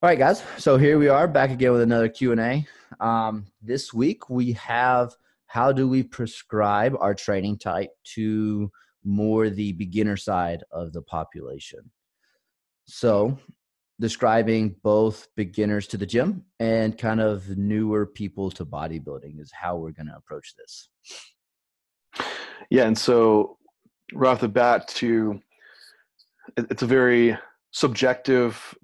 All right, guys. So here we are back again with another Q&A. This week we have how do we prescribe our training type to more the beginner side of the population. So describing both beginners to the gym and kind of newer people to bodybuilding is how we're going to approach this. Yeah, and so right off the bat, it's a very subjective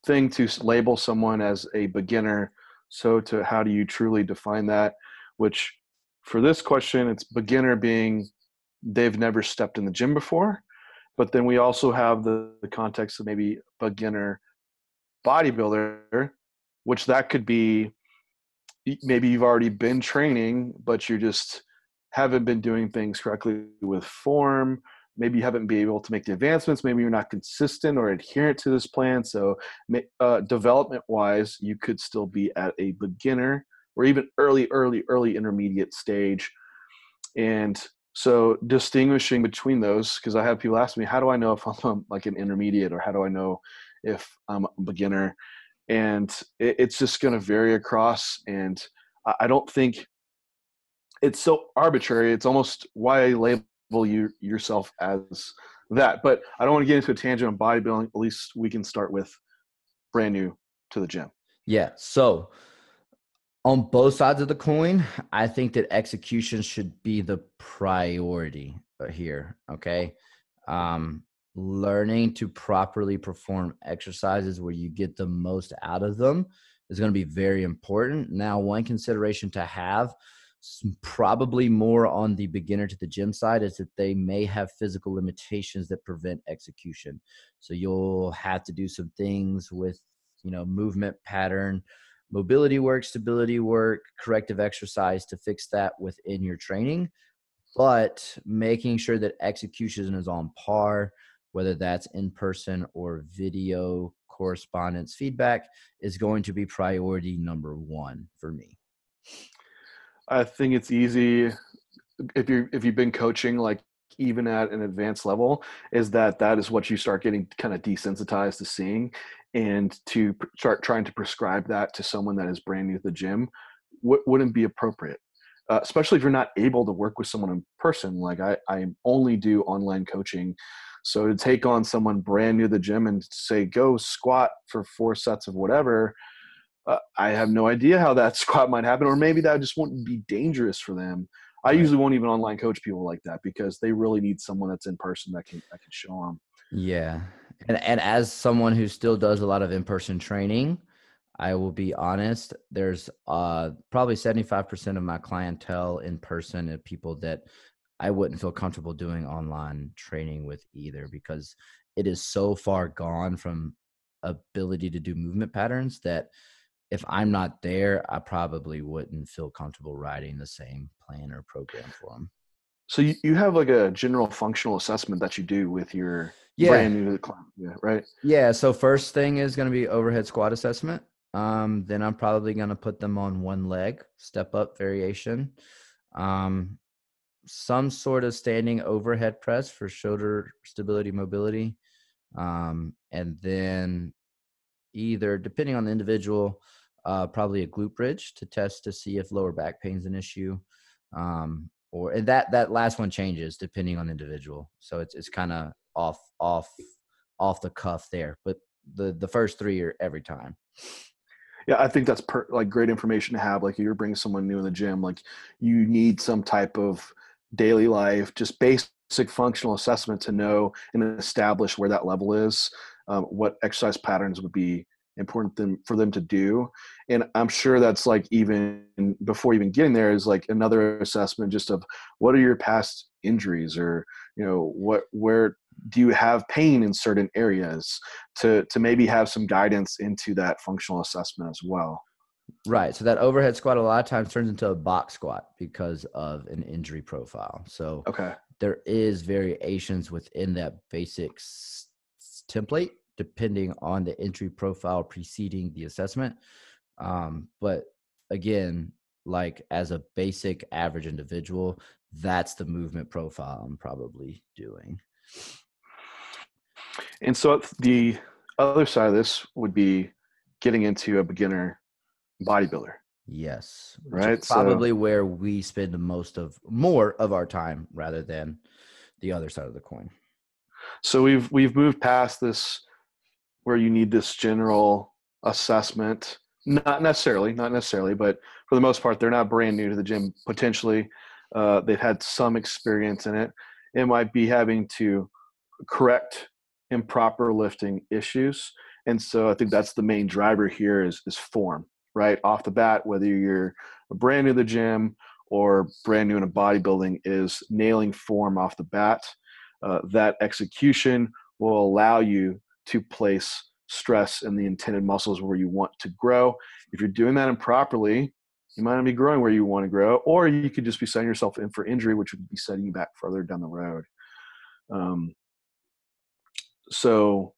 thing to label someone as a beginner. So to how do you truly define that? Which for this question, it's beginner being they've never stepped in the gym before. But then we also have the context of maybe beginner bodybuilder, which that could be maybe you've already been training, but you just haven't been doing things correctly with form. Maybe you haven't been able to make the advancements. Maybe you're not consistent or adherent to this plan. So development wise, you could still be at a beginner or even early intermediate stage. And so distinguishing between those, because I have people ask me, how do I know if I'm like an intermediate or how do I know if I'm a beginner? And it's just going to vary across. And I don't think it's so arbitrary. It's almost why label yourself as that. But I don't want to get into a tangent on bodybuilding. At least we can start with brand new to the gym. Yeah. So on both sides of the coin, I think that execution should be the priority here. Okay. Learning to properly perform exercises where you get the most out of them is going to be very important. Now, one consideration to have, probably more on the beginner to the gym side, is that they may have physical limitations that prevent execution. So you'll have to do some things with, movement pattern, mobility work, stability work, corrective exercise to fix that within your training, but making sure that execution is on par, whether that's in person or video correspondence feedback, is going to be priority number one for me. I think it's easy if you've been coaching like even at an advanced level, is that is what you start getting kind of desensitized to seeing, and to start trying to prescribe that to someone that is brand new to the gym wouldn't be appropriate. Especially if you're not able to work with someone in person. Like I only do online coaching. So to take on someone brand new to the gym and say, go squat for 4 sets of whatever, I have no idea how that squat might happen, or maybe that just wouldn't be dangerous for them. I Right. usually won't even online coach people like that because they really need someone that's in person that can show them. Yeah. And as someone who still does a lot of in-person training, I will be honest, there's probably 75% of my clientele in person and people that I wouldn't feel comfortable doing online training with either, because it is so far gone from ability to do movement patterns that if I'm not there, I probably wouldn't feel comfortable writing the same plan or program for them. So you have like a general functional assessment that you do with your Yeah. brand new to the client, yeah, right? Yeah. So first thing is going to be overhead squat assessment. Then I'm probably going to put them on one leg, step up variation. Um, some sort of standing overhead press for shoulder stability, mobility. And then either, depending on the individual, probably a glute bridge to test to see if lower back pain is an issue. And that last one changes depending on the individual. So it's kind of off the cuff there, but the first three are every time. Yeah, I think that's like great information to have. Like, you're bringing someone new in the gym, like you need some type of daily life, just basic functional assessment to know and establish where that level is, what exercise patterns would be important for them to do. And I'm sure that's like, even before even getting there, is like another assessment just of what are your past injuries, or where do you have pain in certain areas, to maybe have some guidance into that functional assessment as well. Right. So that overhead squat a lot of times turns into a box squat because of an injury profile. So Okay. there is variations within that basic template depending on the injury profile preceding the assessment. But again, like as a basic average individual, that's the movement profile I'm probably doing. And so the other side of this would be getting into a beginner bodybuilder, Yes, which is right? So probably where we spend more of our time rather than the other side of the coin. so we've moved past this where you need this general assessment. Not necessarily, but for the most part, they're not brand new to the gym. Potentially, they've had some experience in it. It might be having to correct improper lifting issues, and so I think that's the main driver here is form, right off the bat. Whether you're brand new to the gym or brand new in a bodybuilding, is nailing form off the bat. That execution will allow you to place stress in the intended muscles where you want to grow. If you're doing that improperly, you might not be growing where you want to grow, or you could just be setting yourself in for injury, which would be setting you back further down the road. Um, so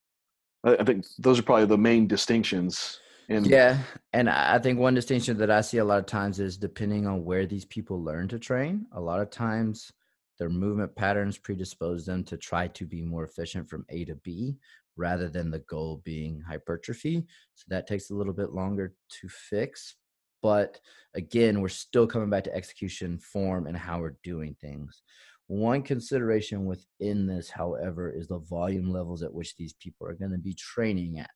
I think those are probably the main distinctions. And Yeah, and I think one distinction that I see a lot of times is depending on where these people learn to train. A lot of times their movement patterns predispose them to try to be more efficient from A to B rather than the goal being hypertrophy. So that takes a little bit longer to fix. But again, we're still coming back to execution, form, and how we're doing things. One consideration within this, however, is the volume levels at which these people are going to be training at.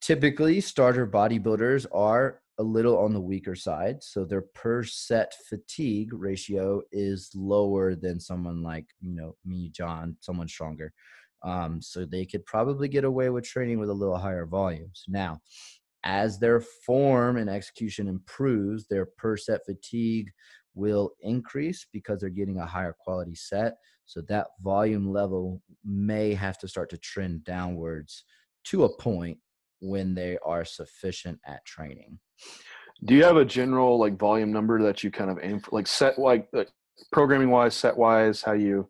Typically, starter bodybuilders are a little on the weaker side, so their per set fatigue ratio is lower than someone like, me, John, someone stronger. So they could probably get away with training with a little higher volumes. Now, as their form and execution improves, their per set fatigue will increase because they're getting a higher quality set. So that volume level may have to start to trend downwards to a point when they are sufficient at training. do you have a general like volume number that you kind of aim for, like set, like programming wise, set wise, how you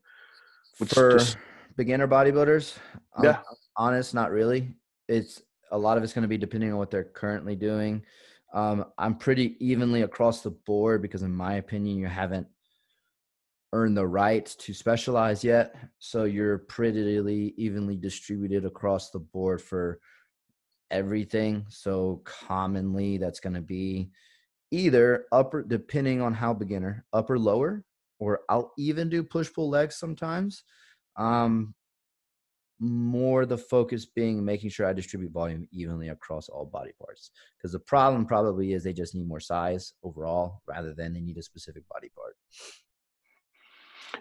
would For just, beginner bodybuilders, I'm yeah. honest, not really. It's a lot of it's going to be depending on what they're currently doing. I'm pretty evenly across the board because, in my opinion, you haven't earned the right to specialize yet. So you're pretty evenly distributed across the board for everything. So commonly, that's going to be either upper, depending on how beginner, upper, lower, or I'll even do push pull legs sometimes. Um, More the focus being making sure I distribute volume evenly across all body parts. Because the problem probably is they just need more size overall rather than they need a specific body part.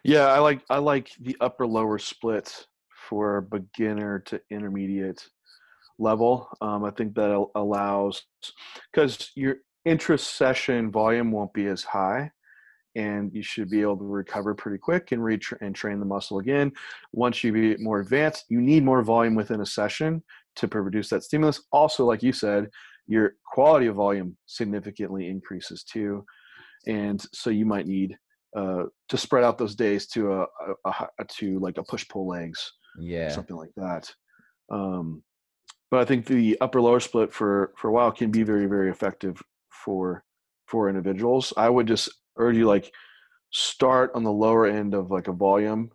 Yeah, I like the upper lower split for beginner to intermediate level. I think that allows, because your intra-session volume won't be as high, and you should be able to recover pretty quick and and train the muscle again. Once you get more advanced, you need more volume within a session to produce that stimulus. Also, like you said, your quality of volume significantly increases too, and so you might need to spread out those days to to like a push pull legs or Yeah. something like that. Um, but I think the upper lower split for a while can be very very effective for individuals. I would just urge you, like, start on the lower end of like a volume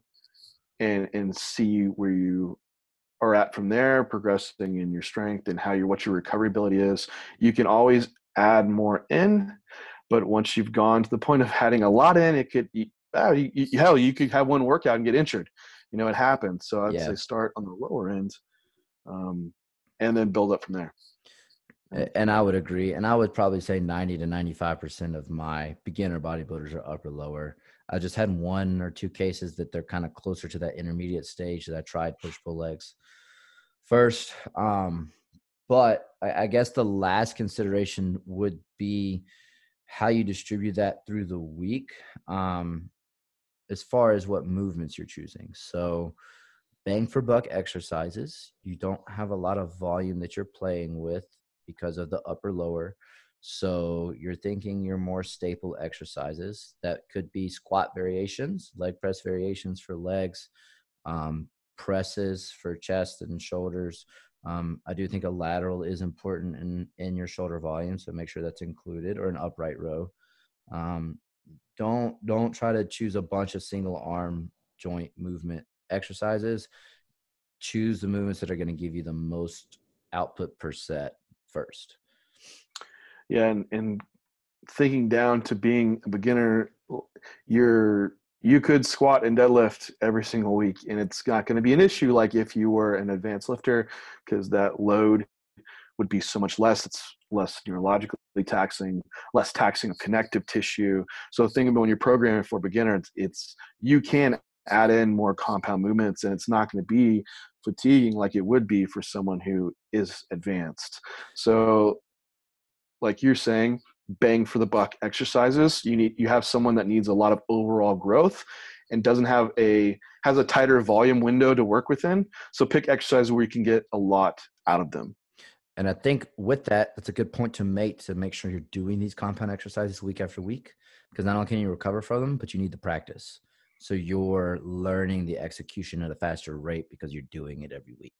and see where you are at from there, progressing in your strength and how your what your recovery ability is. You can always add more in, but once you've gone to the point of adding a lot in, it could hell, you could have one workout and get injured. It happens. So I'd Yeah. say start on the lower end, um, and then build up from there. Right? And I would agree. And I would probably say 90 to 95% of my beginner bodybuilders are upper lower. I just had one or two cases that they're kind of closer to that intermediate stage that I tried push pull legs first. But I guess the last consideration would be how you distribute that through the week, as far as what movements you're choosing. So bang for buck exercises. You don't have a lot of volume that you're playing with because of the upper lower. So you're thinking your more staple exercises that could be squat variations, leg press variations for legs, um, presses for chest and shoulders. I do think a lateral is important in your shoulder volume, so make sure that's included, or an upright row. Um, don't try to choose a bunch of single arm joint movement exercises. Choose the movements that are going to give you the most output per set first. Yeah, and thinking down to being a beginner, you could squat and deadlift every single week, and it's not going to be an issue like if you were an advanced lifter, because that load would be so much less. It's less neurologically taxing, less taxing of connective tissue. So think about when you're programming for beginners, it's you can add in more compound movements, and it's not going to be fatiguing like it would be for someone who is advanced. So like you're saying, bang for the buck exercises. You have someone that needs a lot of overall growth and doesn't have has a tighter volume window to work within. So pick exercises where you can get a lot out of them. And I think with that, that's a good point to make sure you're doing these compound exercises week after week, because not only can you recover from them, but you need the practice. So you're learning the execution at a faster rate because you're doing it every week.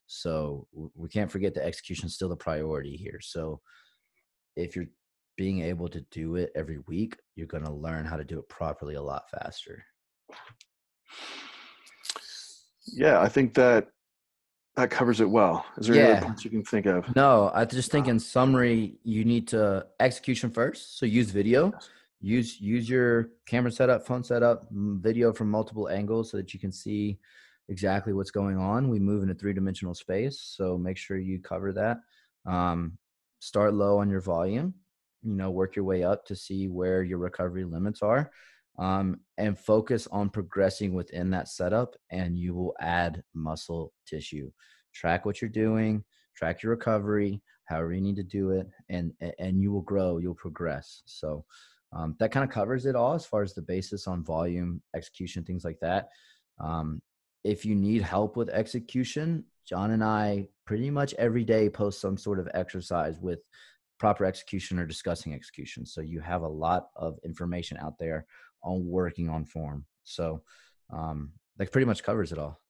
So we can't forget the execution is still the priority here. So if you're being able to do it every week, you're going to learn how to do it properly a lot faster. Yeah, I think that covers it well. Is there any other Yeah. points you can think of? No, I just think in summary, you need to execution first. So use video, use your camera setup, phone setup, video from multiple angles so that you can see exactly what's going on. We move in a 3-dimensional space, so make sure you cover that. Start low on your volume, work your way up to see where your recovery limits are, and focus on progressing within that setup, and you will add muscle tissue. Track what you're doing, track your recovery, however you need to do it, and you will grow, you'll progress. So that kind of covers it all as far as the basis on volume, execution, things like that. If you need help with execution, John and I pretty much every day post some sort of exercise with proper execution or discussing execution. So you have a lot of information out there on working on form. So that pretty much covers it all.